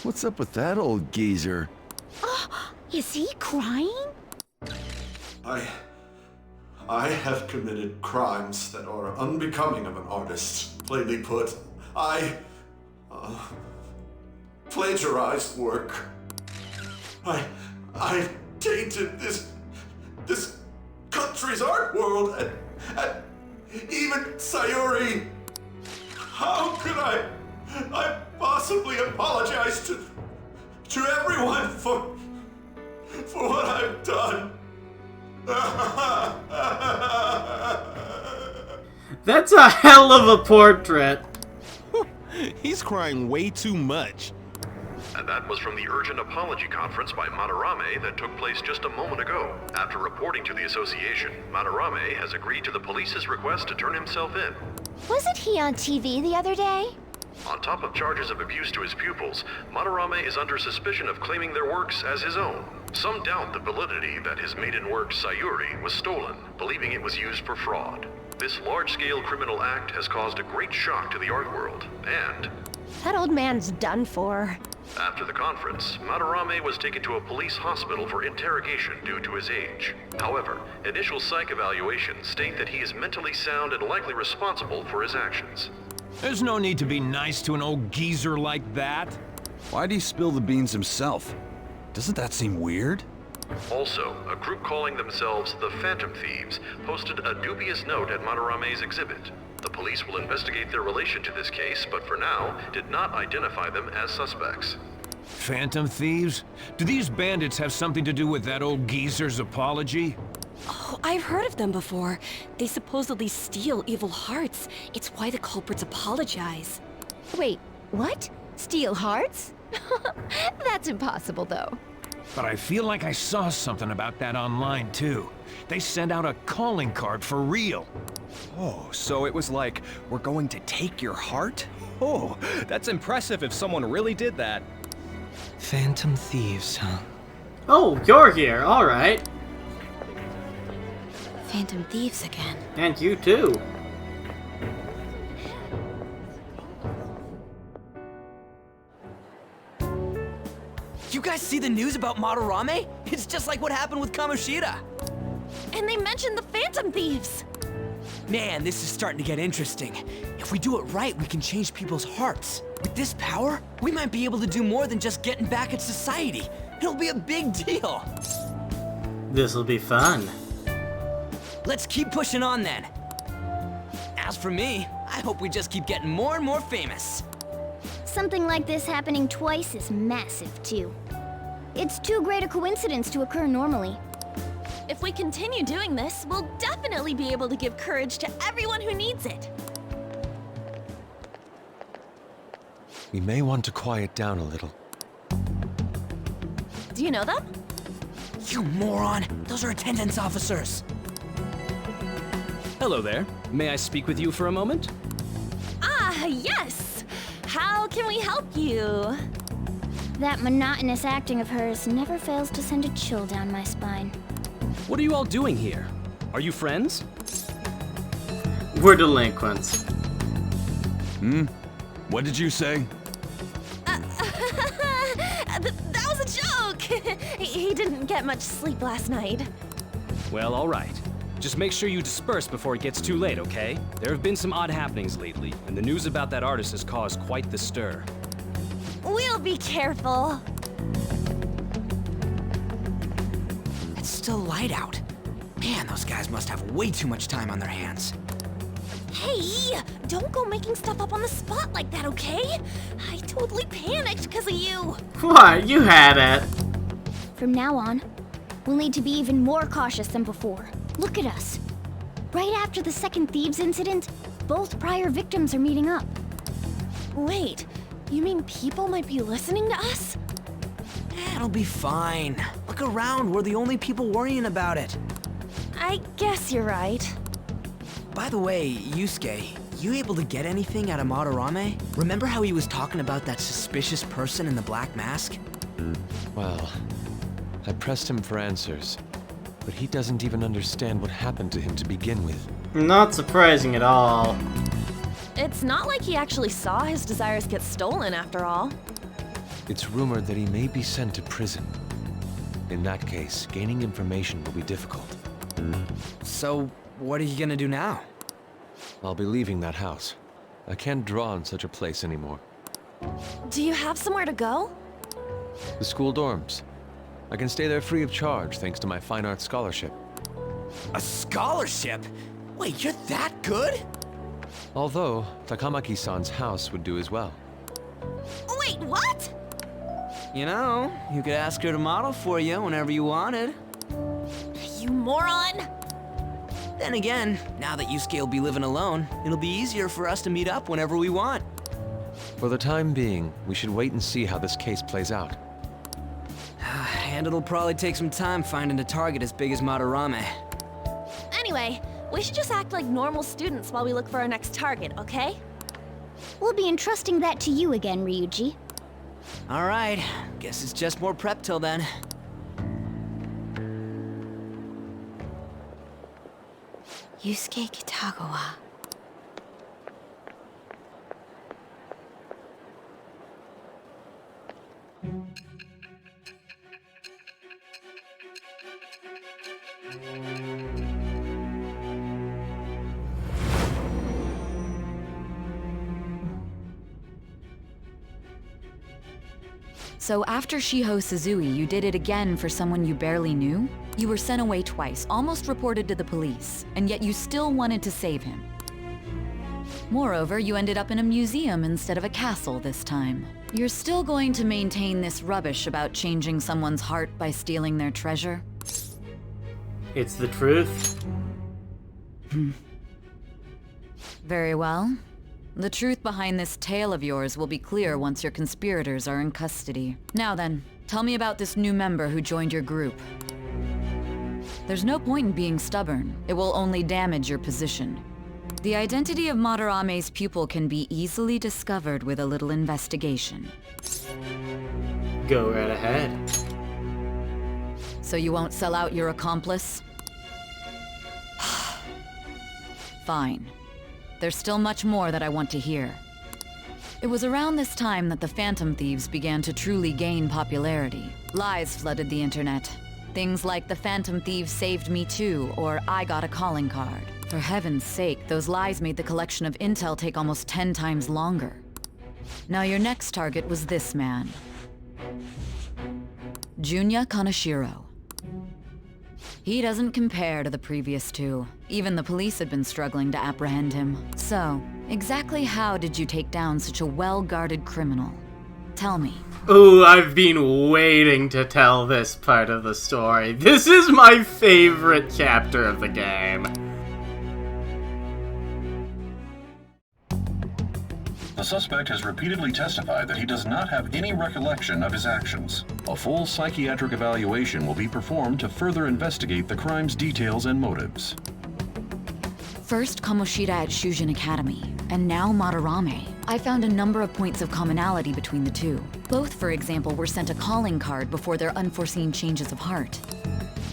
What's up with that old geezer? Oh, is he crying? I have committed crimes that are unbecoming of an artist. Plainly put, I plagiarized work. I tainted this country's art world and even Sayuri. How could I possibly apologize to everyone for what I've done? That's a hell of a portrait. He's crying way too much. And that was from the urgent apology conference by Madarame that took place just a moment ago. After reporting to the association, Madarame has agreed to the police's request to turn himself in. Wasn't he on TV the other day? On top of charges of abuse to his pupils, Madarame is under suspicion of claiming their works as his own. Some doubt the validity that his maiden work, Sayuri, was stolen, believing it was used for fraud. This large-scale criminal act has caused a great shock to the art world, and... That old man's done for. After the conference, Madarame was taken to a police hospital for interrogation due to his age. However, initial psych evaluations state that he is mentally sound and likely responsible for his actions. There's no need to be nice to an old geezer like that. Why'd he spill the beans himself? Doesn't that seem weird? Also, a group calling themselves the Phantom Thieves posted a dubious note at Madarame's exhibit. The police will investigate their relation to this case, but for now, did not identify them as suspects. Phantom thieves? Do these bandits have something to do with that old geezer's apology? Oh, I've heard of them before. They supposedly steal evil hearts. It's why the culprits apologize. Wait, what? Steal hearts? That's impossible, though. But I feel like I saw something about that online, too. They sent out a calling card for real. Oh, so it was like, we're going to take your heart? Oh, that's impressive if someone really did that. Phantom thieves, huh? Oh, you're here. All right. Phantom thieves again. And you too. You guys see the news about Madarame? It's just like what happened with Kamoshida. And they mentioned the Phantom Thieves! Man, this is starting to get interesting. If we do it right, we can change people's hearts. With this power, we might be able to do more than just getting back at society. It'll be a big deal. This'll be fun. Let's keep pushing on then. As for me, I hope we just keep getting more and more famous. Something like this happening twice is massive, too. It's too great a coincidence to occur normally. If we continue doing this, we'll definitely be able to give courage to everyone who needs it. We may want to quiet down a little. Do you know them? You moron! Those are attendance officers! Hello there. May I speak with you for a moment? Ah, yes! How can we help you? That monotonous acting of hers never fails to send a chill down my spine. What are you all doing here? Are you friends? We're delinquents. What did you say? That was a joke! He didn't get much sleep last night. Well, all right. Just make sure you disperse before it gets too late, okay? There have been some odd happenings lately, and the news about that artist has caused quite the stir. We'll be careful. It's still light out. Man, those guys must have way too much time on their hands. Hey, don't go making stuff up on the spot like that, okay? I totally panicked because of you. What? You had it. From now on, we'll need to be even more cautious than before. Look at us. Right after the second Thieves incident, both prior victims are meeting up. Wait, you mean people might be listening to us? It'll be fine. Look around, we're the only people worrying about it. I guess you're right. By the way, Yusuke, you able to get anything out of Madarame? Remember how he was talking about that suspicious person in the black mask? Well, I pressed him for answers, but he doesn't even understand what happened to him to begin with. Not surprising at all. It's not like he actually saw his desires get stolen after all. It's rumored that he may be sent to prison. In that case, gaining information will be difficult. So, what are you gonna do now? I'll be leaving that house. I can't draw in such a place anymore. Do you have somewhere to go? The school dorms. I can stay there free of charge thanks to my fine arts scholarship. A scholarship? Wait, you're that good? Although, Takamaki-san's house would do as well. Wait, what? You know, you could ask her to model for you whenever you wanted. You moron! Then again, now that Yusuke will be living alone, it'll be easier for us to meet up whenever we want. For the time being, we should wait and see how this case plays out. And it'll probably take some time finding a target as big as Madarame. Anyway, we should just act like normal students while we look for our next target, okay? We'll be entrusting that to you again, Ryuji. Alright, guess it's just more prep till then. Yusuke Kitagawa. So after Shiho Suzui, you did it again for someone you barely knew? You were sent away twice, almost reported to the police, and yet you still wanted to save him. Moreover, you ended up in a museum instead of a castle this time. You're still going to maintain this rubbish about changing someone's heart by stealing their treasure? It's the truth. Very well. The truth behind this tale of yours will be clear once your conspirators are in custody. Now then, tell me about this new member who joined your group. There's no point in being stubborn. It will only damage your position. The identity of Madarame's pupil can be easily discovered with a little investigation. Go right ahead. So you won't sell out your accomplice? Fine. There's still much more that I want to hear. It was around this time that the Phantom Thieves began to truly gain popularity. Lies flooded the internet. Things like the Phantom Thieves saved me too, or I got a calling card. For heaven's sake, those lies made the collection of intel take almost 10 times longer. Now your next target was this man. Junya Kaneshiro. He doesn't compare to the previous two. Even the police had been struggling to apprehend him. So, exactly how did you take down such a well-guarded criminal? Tell me. Ooh, I've been waiting to tell this part of the story. This is my favorite chapter of the game. The suspect has repeatedly testified that he does not have any recollection of his actions. A full psychiatric evaluation will be performed to further investigate the crime's details and motives. First Kamoshida at Shujin Academy, and now Madarame. I found a number of points of commonality between the two. Both, for example, were sent a calling card before their unforeseen changes of heart.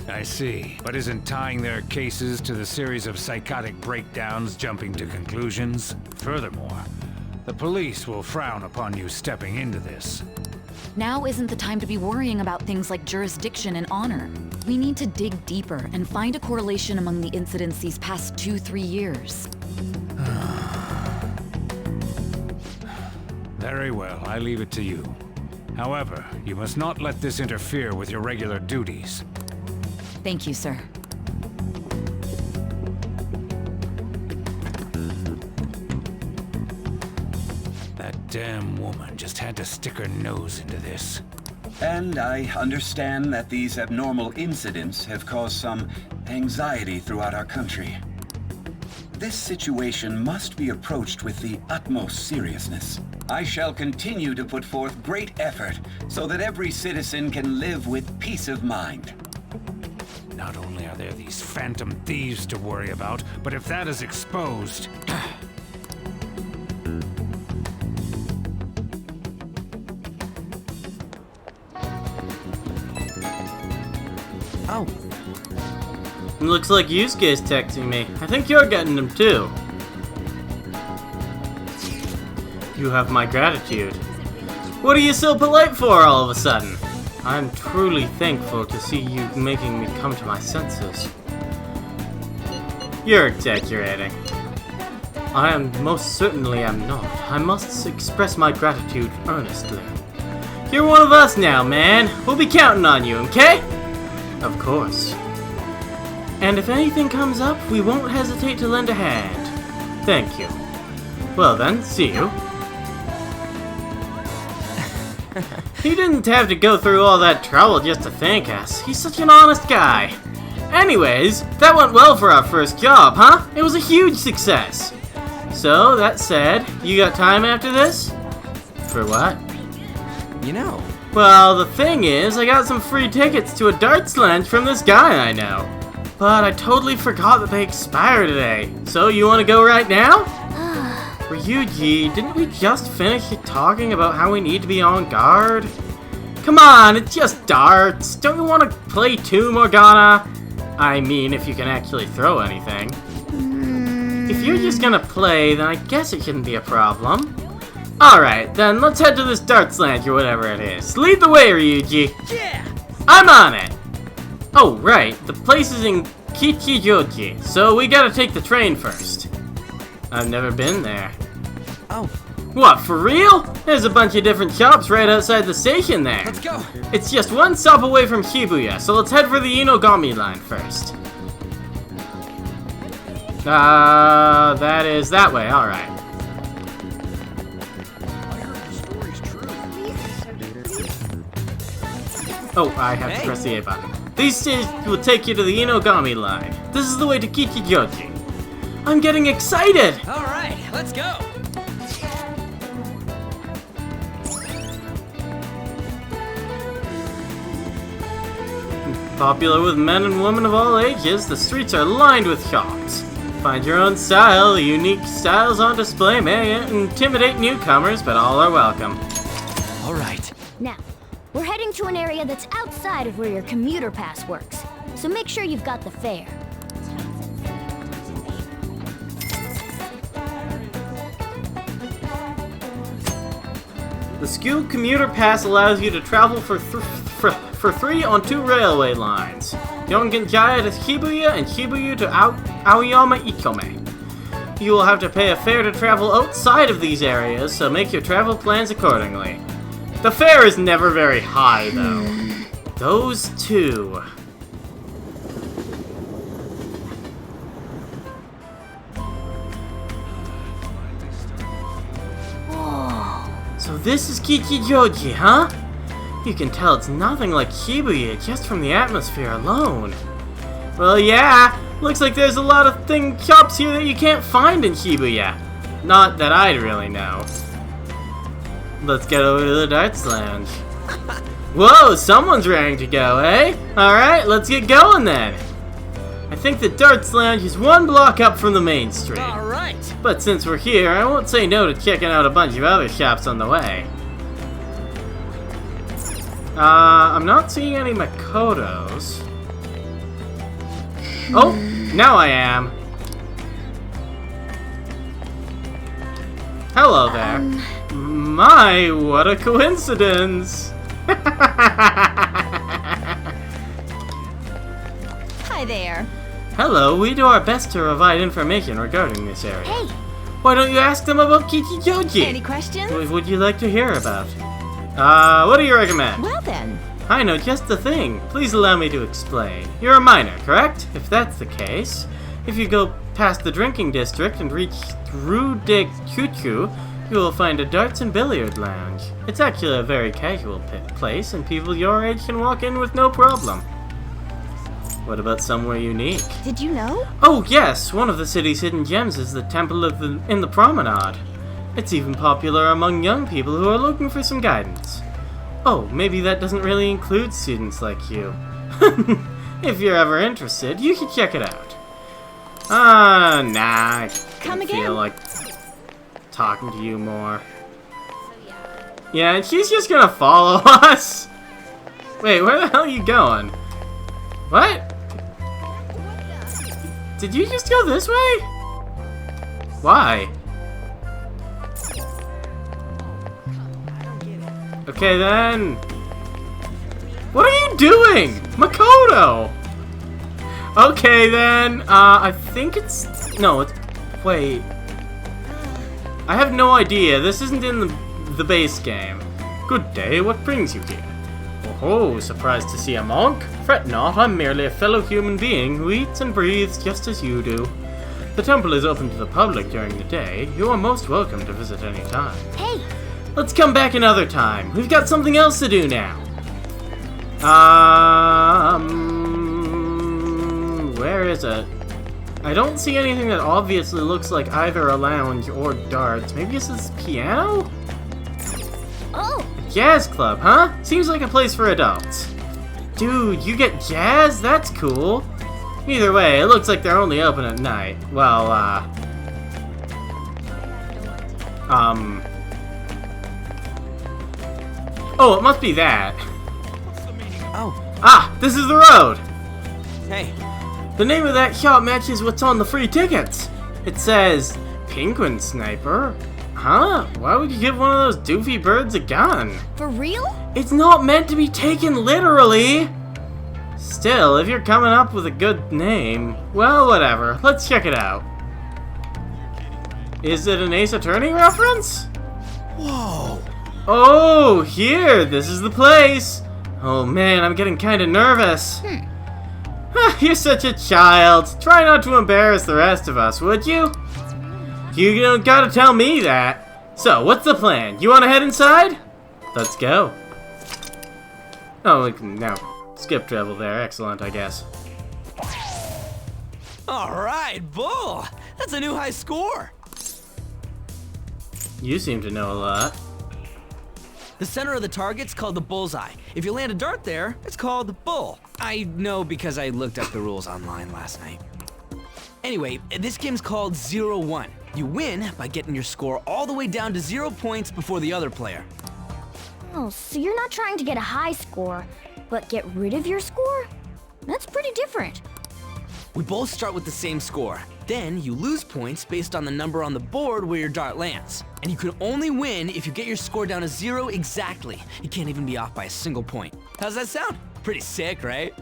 I see. But isn't tying their cases to the series of psychotic breakdowns jumping to conclusions? Furthermore, the police will frown upon you stepping into this. Now isn't the time to be worrying about things like jurisdiction and honor. We need to dig deeper and find a correlation among the incidents these past 2-3 years. Very well, I leave it to you. However, you must not let this interfere with your regular duties. Thank you, sir. That damn woman just had to stick her nose into this. And I understand that these abnormal incidents have caused some anxiety throughout our country. This situation must be approached with the utmost seriousness. I shall continue to put forth great effort so that every citizen can live with peace of mind. Not only are there these phantom thieves to worry about, but if that is exposed... Oh. Looks like Yusuke is texting me. I think you're getting him too. You have my gratitude. What are you so polite for all of a sudden? I'm truly thankful to see you making me come to my senses. You're exaggerating. I am most certainly am not. I must express my gratitude earnestly. You're one of us now, man. We'll be counting on you, okay? Of course. And if anything comes up, we won't hesitate to lend a hand. Thank you. Well then, see you. He didn't have to go through all that trouble just to thank us. He's such an honest guy. Anyways, that went well for our first job, huh? It was a huge success. So, that said, you got time after this? For what? You know. Well, the thing is, I got some free tickets to a darts lunch from this guy I know. But I totally forgot that they expire today. So, you want to go right now? Ryuji, didn't we just finish talking about how we need to be on guard? Come on, it's just darts. Don't you want to play too, Morgana? I mean, if you can actually throw anything. If you're just gonna play, then I guess it shouldn't be a problem. Alright, then let's head to this darts land or whatever it is. Lead the way, Ryuji. Yeah! I'm on it! Oh, right, the place is in Kichijoji, so we gotta take the train first. I've never been there. Oh. What, for real? There's a bunch of different shops right outside the station there. Let's go. It's just one stop away from Shibuya, so let's head for the Inogami line first. That is that way, alright. Oh, I have to press the A button. These stairs will take you to the Inogami line. This is the way to Kichijoji. I'm getting excited! Alright, let's go! Popular with men and women of all ages, the streets are lined with shops. Find your own style. The unique styles on display may intimidate newcomers, but all are welcome. Alright. Now, we're heading to an area that's outside of where your commuter pass works, so make sure you've got the fare. The Skill Commuter Pass allows you to travel for 3 on 2 railway lines. Yongenjaya to Shibuya and Shibuya to Aoyama Ikome. You will have to pay a fare to travel outside of these areas, so make your travel plans accordingly. The fare is never very high, though. Those two. So this is Kichijoji, huh? You can tell it's nothing like Shibuya just from the atmosphere alone. Well, yeah, looks like there's a lot of shops here that you can't find in Shibuya. Not that I'd really know. Let's get over to the darts lounge. Whoa, someone's raring to go, eh? Alright, let's get going then. I think the darts lounge is 1 block up from the main street. Alright. But since we're here, I won't say no to checking out a bunch of other shops on the way. I'm not seeing any Makotos. Oh, now I am. Hello there. My, what a coincidence. Hi there. Hello, we do our best to provide information regarding this area. Hey! Why don't you ask them about Kichijoji? Any questions? What would you like to hear about? What do you recommend? Well then. I know just the thing. Please allow me to explain. You're a minor, correct? If that's the case, if you go past the drinking district and reach Rue de Chuchu, you will find a darts and billiard lounge. It's actually a very casual place, and people your age can walk in with no problem. What about somewhere unique? Did you know? Oh yes, one of the city's hidden gems is the Temple in the Promenade. It's even popular among young people who are looking for some guidance. Oh, maybe that doesn't really include students like you. If you're ever interested, you should check it out. Nah, I don't feel like talking to you more. Yeah, and she's just gonna follow us. Wait, where the hell are you going? What? Did you just go this way? Why? Okay then. What are you doing? Makoto! Okay then, I think it's... No, it's... Wait. I have no idea. This isn't in the base game. Good day, what brings you here? Oh, surprised to see a monk? Fret not, I'm merely a fellow human being who eats and breathes just as you do. The temple is open to the public during the day. You are most welcome to visit any time. Hey! Let's come back another time. We've got something else to do now. Where is it? I don't see anything that obviously looks like either a lounge or darts. Maybe this is piano? Oh! A jazz club, huh? Seems like a place for adults. Dude, you get jazz? That's cool. Either way, it looks like they're only open at night. Well, Oh, it must be that. Oh. Ah, this is the road! Hey. The name of that shop matches what's on the free tickets. It says, Penguin Sniper. Huh? Why would you give one of those doofy birds a gun? For real? It's not meant to be taken literally! Still, if you're coming up with a good name, well, whatever. Let's check it out. Is it an Ace Attorney reference? Whoa! Oh, here! This is the place! Oh man, I'm getting kinda nervous. You're such a child. Try not to embarrass the rest of us, would you? You don't gotta tell me that. So, what's the plan? You wanna head inside? Let's go. Oh, we can now skip travel there. Excellent, I guess. Alright, Bull! That's a new high score! You seem to know a lot. The center of the target's called the bullseye. If you land a dart there, it's called the bull. I know because I looked up the rules online last night. Anyway, this game's called 0-1. You win by getting your score all the way down to 0 points before the other player. Oh, so you're not trying to get a high score, but get rid of your score? That's pretty different. We both start with the same score. Then you lose points based on the number on the board where your dart lands. And you can only win if you get your score down to 0 exactly. You can't even be off by a single point. How's that sound? Pretty sick, right?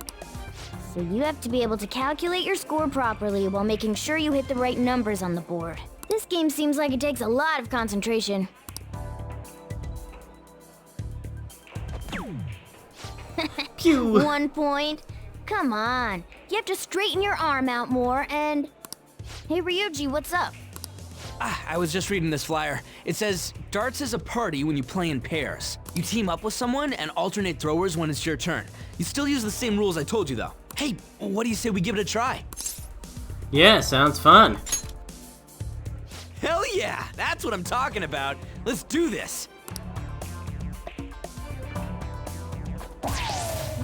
So you have to be able to calculate your score properly while making sure you hit the right numbers on the board. This game seems like it takes a lot of concentration. Pew! 1 point. Come on. You have to straighten your arm out more and... Hey Ryuji, what's up? I was just reading this flyer. It says, darts is a party when you play in pairs. You team up with someone and alternate throwers when it's your turn. You still use the same rules I told you though. Hey, what do you say we give it a try? Yeah, sounds fun. Hell yeah, that's what I'm talking about. Let's do this.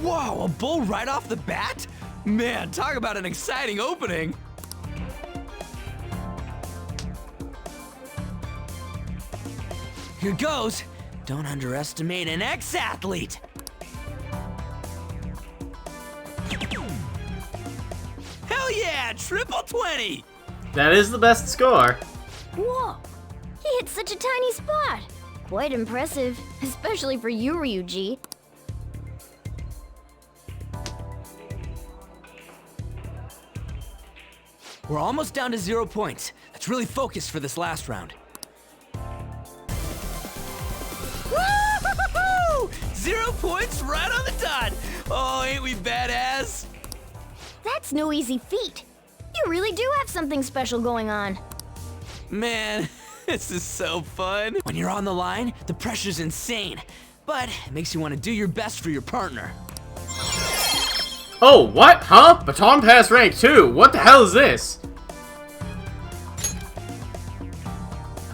Whoa, a bull right off the bat? Man, talk about an exciting opening. Here goes. Don't underestimate an ex-athlete. Hell yeah, triple 20. That is the best score. Whoa, he hit such a tiny spot. Quite impressive, especially for you, Ryuji. We're almost down to 0 points. Let's really focus for this last round. Woo-hoo-hoo-hoo! 0 points right on the dot. Oh, ain't we badass? That's no easy feat. You really do have something special going on. Man, this is so fun. When you're on the line, the pressure's insane, but it makes you want to do your best for your partner. Oh, what? Huh? Baton Pass Rank 2? What the hell is this?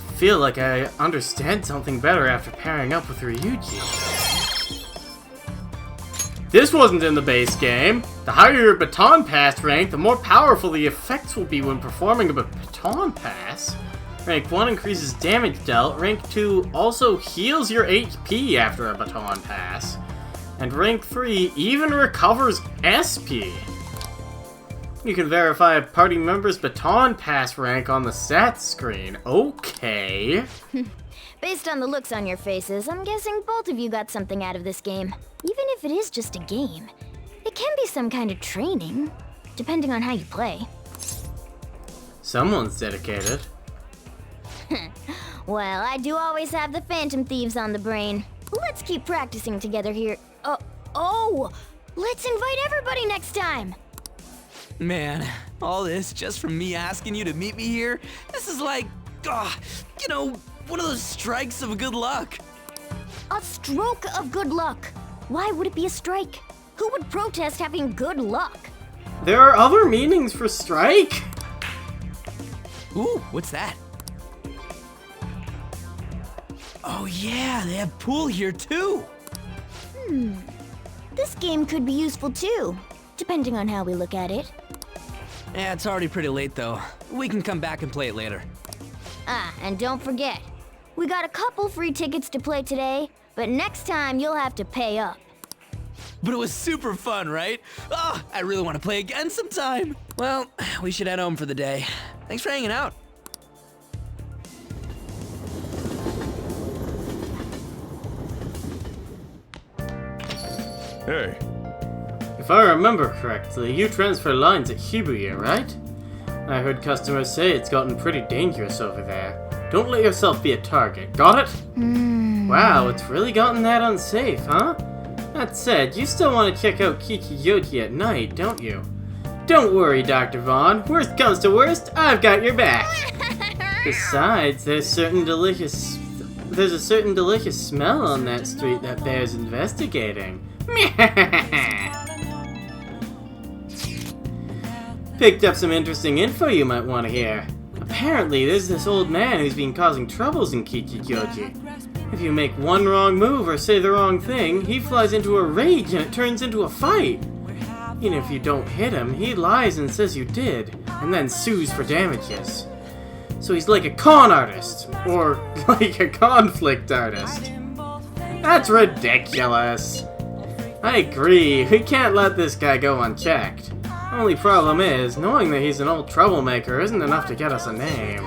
I feel like I understand something better after pairing up with Ryuji. This wasn't in the base game. The higher your Baton Pass rank, the more powerful the effects will be when performing a Baton Pass. Rank 1 increases damage dealt. Rank 2 also heals your HP after a Baton Pass. And rank 3 even recovers SP. You can verify a party member's baton pass rank on the stats screen. Okay. Based on the looks on your faces, I'm guessing both of you got something out of this game. Even if it is just a game, it can be some kind of training, depending on how you play. Someone's dedicated. Well, I do always have the Phantom Thieves on the brain. Let's keep practicing together here. Oh! Let's invite everybody next time! Man, all this just from me asking you to meet me here? This is like, you know, one of those strikes of good luck. A stroke of good luck. Why would it be a strike? Who would protest having good luck? There are other meanings for strike. Ooh, what's that? Oh yeah, they have pool here too. This game could be useful too, depending on how we look at it. Yeah, it's already pretty late though. We can come back and play it later. And don't forget, we got a couple free tickets to play today, but next time you'll have to pay up. But it was super fun, right? I really want to play again sometime. Well, we should head home for the day. Thanks for hanging out. Hey. If I remember correctly, you transfer lines at Shibuya, right? I heard customers say it's gotten pretty dangerous over there. Don't let yourself be a target, got it? Wow, it's really gotten that unsafe, huh? That said, you still want to check out Kichiyoji at night, don't you? Don't worry, Dr. Vaughn. Worst comes to worst, I've got your back. Besides, there's a certain delicious smell on that street that bears investigating. Picked up some interesting info you might want to hear. Apparently, there's this old man who's been causing troubles in Kichijoji. If you make one wrong move or say the wrong thing, he flies into a rage and it turns into a fight. Even if you don't hit him, he lies and says you did, and then sues for damages. So he's like a con artist, or like a conflict artist. That's ridiculous. I agree, we can't let this guy go unchecked. Only problem is, knowing that he's an old troublemaker isn't enough to get us a name.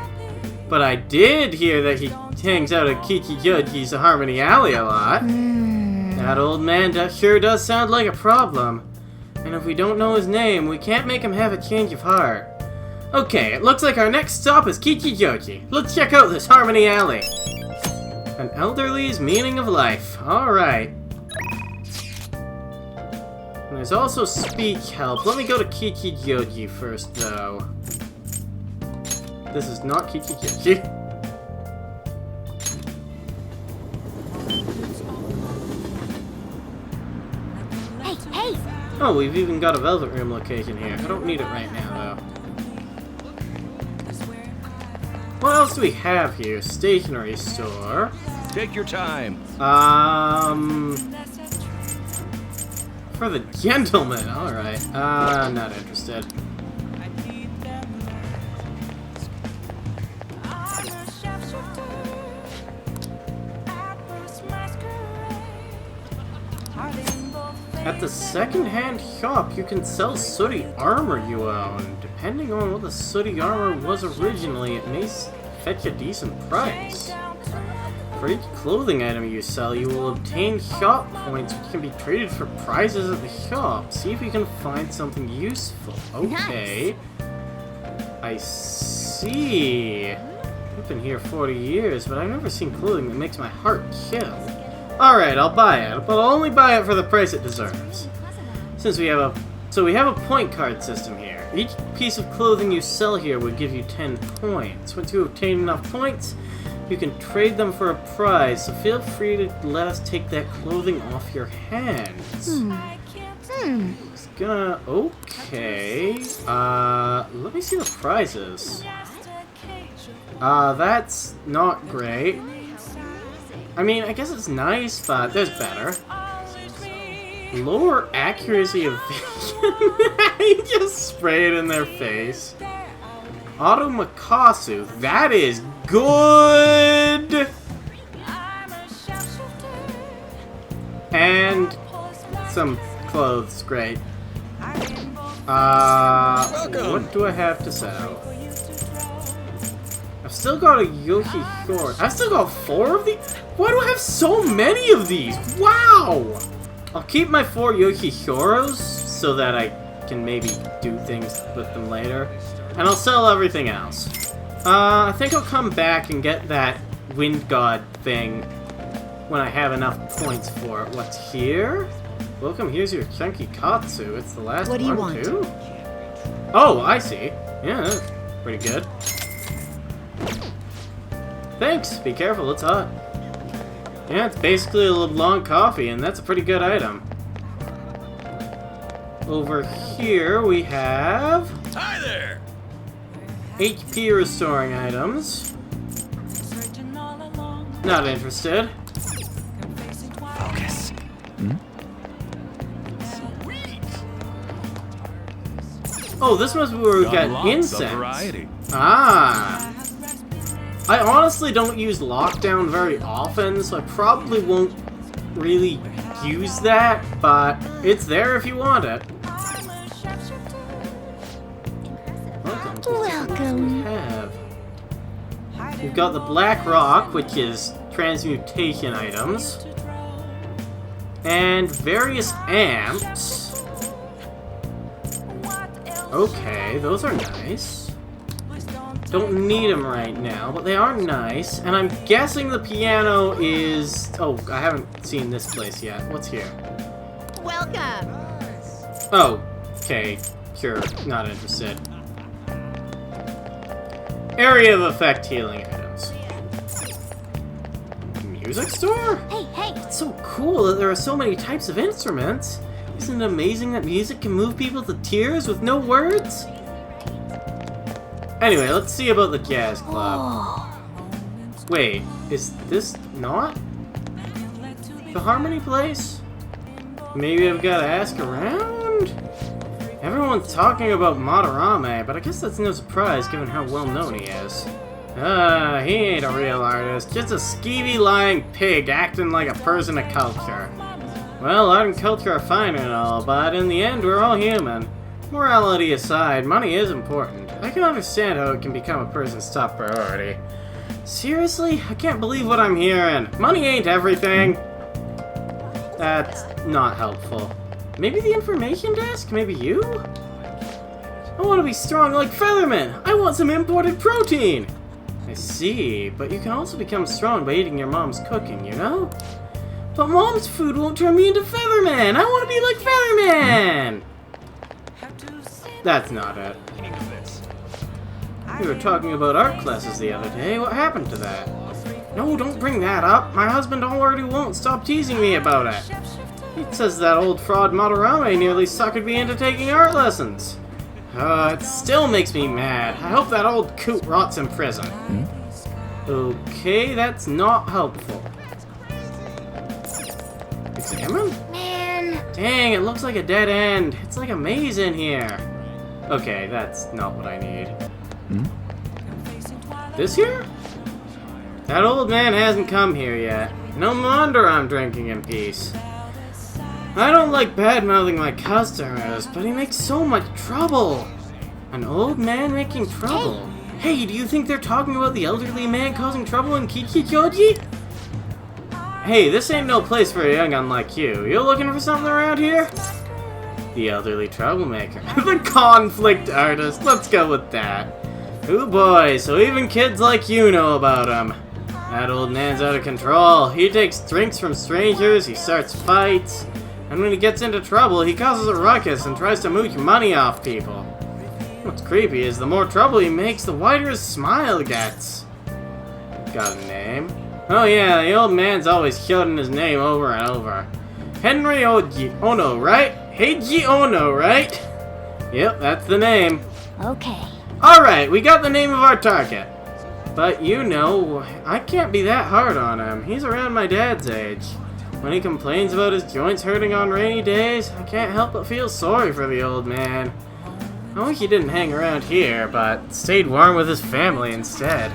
But I did hear that he hangs out at Kichijoji's Harmony Alley a lot. That old man sure does sound like a problem. And if we don't know his name, we can't make him have a change of heart. Okay, it looks like our next stop is Kichijoji. Let's check out this Harmony Alley. An elderly's meaning of life. Alright. There's also speech help. Let me go to Kichijoji first, though. This is not Kichijoji. Hey! Oh, we've even got a Velvet Room location here. I don't need it right now, though. What else do we have here? Stationery store. Take your time. For the gentleman, alright. Not interested. At the second-hand shop, you can sell sooty armor you own. Depending on what the sooty armor was originally, it may fetch a decent price. For each clothing item you sell, you will obtain shop points which can be traded for prizes at the shop. See if you can find something useful. Okay. I see. I've been here 40 years, but I've never seen clothing that makes my heart chill. Alright, I'll buy it, but I'll only buy it for the price it deserves. So we have a point card system here. Each piece of clothing you sell here would give you 10 points. Once you obtain enough points, you can trade them for a prize, so feel free to let us take that clothing off your hands. It's gonna... okay. Let me see the prizes. That's not great. I mean, I guess it's nice, but there's better. Lower accuracy of vision. He just sprayed in their face. Auto Makasu. That is good! And some clothes. Great. What do I have to sell? I've still got a Yoshihiro. I've still got 4 of these? Why do I have so many of these? Wow! I'll keep my 4 Yoshihiros so that I can maybe do things with them later. And I'll sell everything else. I think I'll come back and get that Wind God thing when I have enough points for it. What's here? Welcome, here's your chunky katsu. It's the last What do you one, want? too? Oh, I see. Yeah, that's pretty good. Thanks, be careful, it's hot. Yeah, it's basically a long coffee, and that's a pretty good item. Over here we have... Hi there! HP restoring items. Not interested. Focus. Oh, this must be where we Got get lots of incense. variety. Ah. I honestly don't use lockdown very often, so I probably won't really use that, but it's there if you want it. Welcome. We've got the Black Rock, which is transmutation items, and various amps. Okay, those are nice. Don't need them right now, but they are nice. And I'm guessing the piano is... Oh, I haven't seen this place yet. What's here? Welcome. Oh, okay. Sure, not interested. Area of effect healing items. Music store? Hey, hey! It's so cool that there are so many types of instruments. Isn't it amazing that music can move people to tears with no words? Anyway, let's see about the jazz club. Wait, is this not the Harmony place? Maybe I've got to ask around? Everyone's talking about Madarame, but I guess that's no surprise given how well known he is. He ain't a real artist, just a skeevy lying pig acting like a person of culture. Well, art and culture are fine and all, but in the end we're all human. Morality aside, money is important. I can understand how it can become a person's top priority. Seriously? I can't believe what I'm hearing. Money ain't everything. That's not helpful. Maybe the information desk? Maybe you? I want to be strong like Featherman! I want some imported protein! I see, but you can also become strong by eating your mom's cooking, you know? But mom's food won't turn me into Featherman! I want to be like Featherman! That's not it. We were talking about art classes the other day. What happened to that? No, don't bring that up. My husband already won't stop teasing me about it. He says that old fraud Madarame nearly suckered me into taking art lessons. It still makes me mad. I hope that old coot rots in prison. Okay, that's not helpful. Examine? Man. Dang, it looks like a dead end. It's like a maze in here. Okay, that's not what I need. This here? That old man hasn't come here yet. No wonder I'm drinking in peace. I don't like bad-mouthing my customers, but he makes so much trouble. An old man making trouble. Hey, do you think they're talking about the elderly man causing trouble in Kichijoji? Hey, this ain't no place for a young'un like you. You looking for something around here? The elderly troublemaker. The conflict artist. Let's go with that. Ooh boy, so even kids like you know about him. That old man's out of control. He takes drinks from strangers, he starts fights, and when he gets into trouble, he causes a ruckus and tries to mooch money off people. What's creepy is the more trouble he makes, the wider his smile gets. Got a name? Oh yeah, the old man's always shouting his name over and over. Henry Ono, right? Heiji Ono, right? Yep, that's the name. Okay. Alright, we got the name of our target. But you know, I can't be that hard on him. He's around my dad's age. When he complains about his joints hurting on rainy days, I can't help but feel sorry for the old man. I wish he didn't hang around here, but stayed warm with his family instead.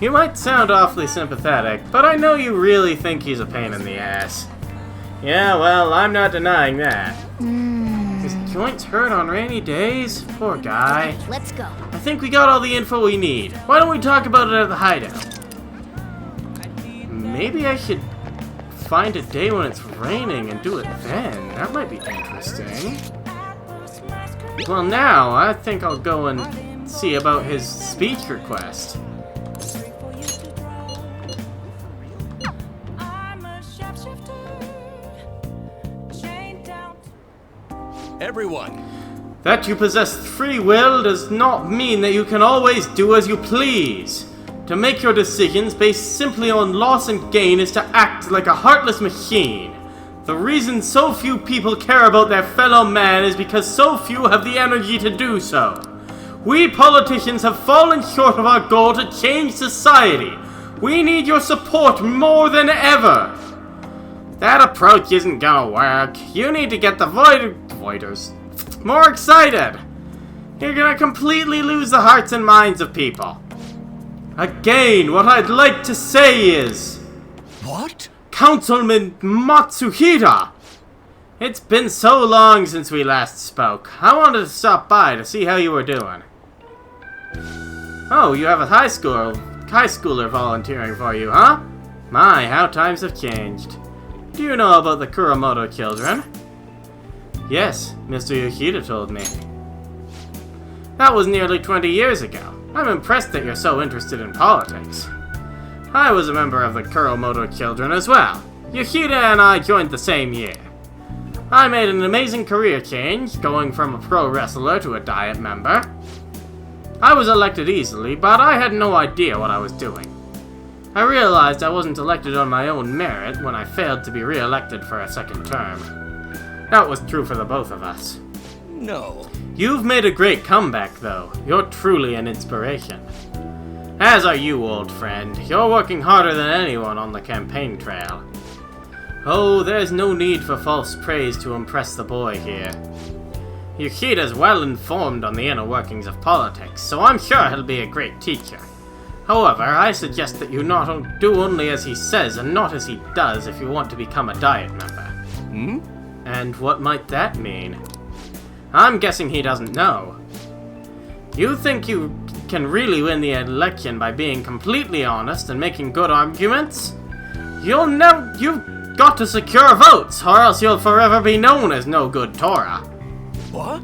You might sound awfully sympathetic, but I know you really think he's a pain in the ass. Yeah, well, I'm not denying that. joints hurt on rainy days? Poor guy. Okay, let's go. I think we got all the info we need. Why don't we talk about it at the hideout? Maybe I should find a day when it's raining and do it then. That might be interesting. Well, now, I think I'll go and see about his speech request. Everyone. That you possess free will does not mean that you can always do as you please. To make your decisions based simply on loss and gain is to act like a heartless machine. The reason so few people care about their fellow man is because so few have the energy to do so. We politicians have fallen short of our goal to change society. We need your support more than ever. That approach isn't gonna work. You need to get the voiders more excited. You're gonna completely lose the hearts and minds of people. Again, what I'd like to say is... What? Councilman Matsuhira! It's been so long since we last spoke. I wanted to stop by to see how you were doing. Oh, you have a high schooler volunteering for you, huh? My, how times have changed. Do you know about the Kuromoto children? Yes, Mr. Yoshida told me. That was nearly 20 years ago. I'm impressed that you're so interested in politics. I was a member of the Kuromoto children as well. Yoshida and I joined the same year. I made an amazing career change, going from a pro wrestler to a Diet member. I was elected easily, but I had no idea what I was doing. I realized I wasn't elected on my own merit when I failed to be re-elected for a second term. That was true for the both of us. No. You've made a great comeback, though. You're truly an inspiration. As are you, old friend. You're working harder than anyone on the campaign trail. Oh, there's no need for false praise to impress the boy here. Yoshida's well informed on the inner workings of politics, so I'm sure he'll be a great teacher. However, I suggest that you not do only as he says and not as he does if you want to become a Diet member. Hmm? And what might that mean? I'm guessing he doesn't know. You think you can really win the election by being completely honest and making good arguments? You've got to secure votes, or else you'll forever be known as no good Torah. What?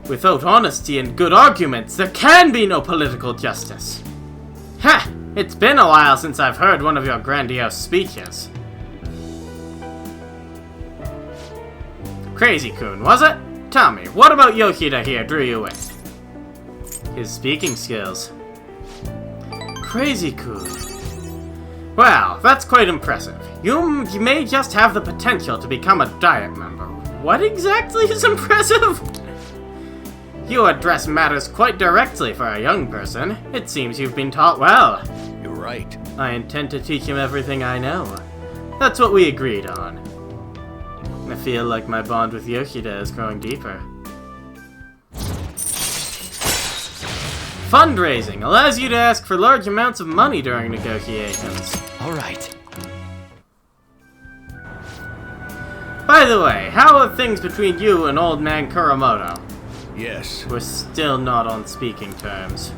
Without honesty and good arguments, there can be no political justice. Ha! It's been a while since I've heard one of your grandiose speeches. Crazy-kun, was it? Tell me, what about Yoshida here drew you in? His speaking skills. Crazy-kun. Well, that's quite impressive. You may just have the potential to become a Diet member. What exactly is impressive? You address matters quite directly for a young person. It seems you've been taught well. You're right. I intend to teach him everything I know. That's what we agreed on. I feel like my bond with Yoshida is growing deeper. Fundraising allows you to ask for large amounts of money during negotiations. All right. By the way, how are things between you and old man Kuromoto? Yes. We're still not on speaking terms.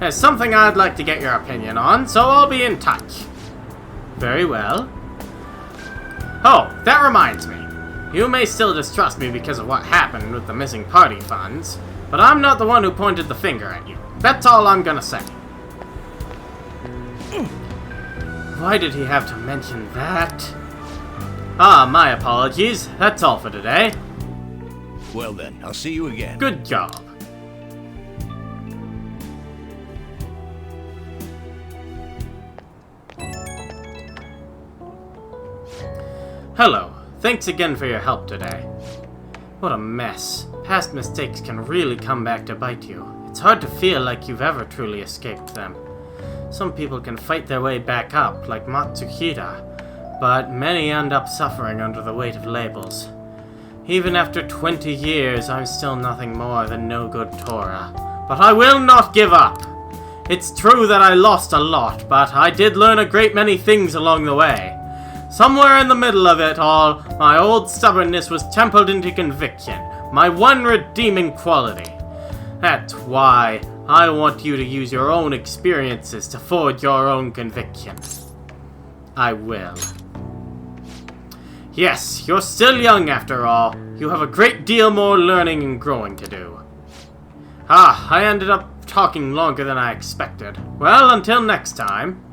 There's something I'd like to get your opinion on, so I'll be in touch. Very well. Oh, that reminds me. You may still distrust me because of what happened with the missing party funds, but I'm not the one who pointed the finger at you. That's all I'm gonna say. Why did he have to mention that? Ah, my apologies. That's all for today. Well then, I'll see you again. Good job. Hello. Thanks again for your help today. What a mess. Past mistakes can really come back to bite you. It's hard to feel like you've ever truly escaped them. Some people can fight their way back up, like Matsuhira, but many end up suffering under the weight of labels. Even after 20 years, I'm still nothing more than no good Torah. But I will not give up! It's true that I lost a lot, but I did learn a great many things along the way. Somewhere in the middle of it all, my old stubbornness was tempered into conviction. My one redeeming quality. That's why I want you to use your own experiences to forge your own convictions. I will. Yes, you're still young after all. You have a great deal more learning and growing to do. I ended up talking longer than I expected. Well, until next time.